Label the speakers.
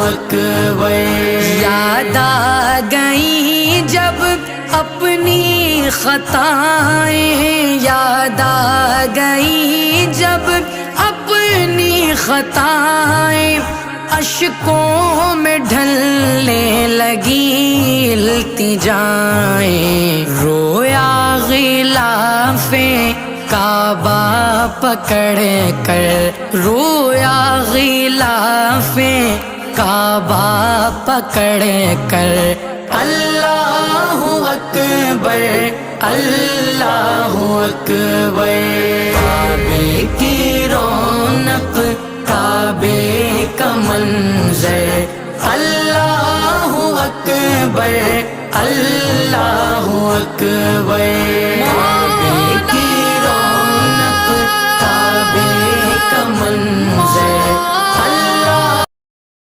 Speaker 1: اکبر۔ یاد آ گئی جب اپنی خطائیں، یاد آ گئی جب اپنی خطائیں، اشکوں میں ڈھلنے لگی التجائیں، رویا غلاف کعبہ پکڑ کر، رویا غلاف کعبہ پکڑ کر، اللہ اکبر اللہ اکبر۔ کعبے کی رونق، کعبے کا منظر، اللہ اکبر اللہ اکبر۔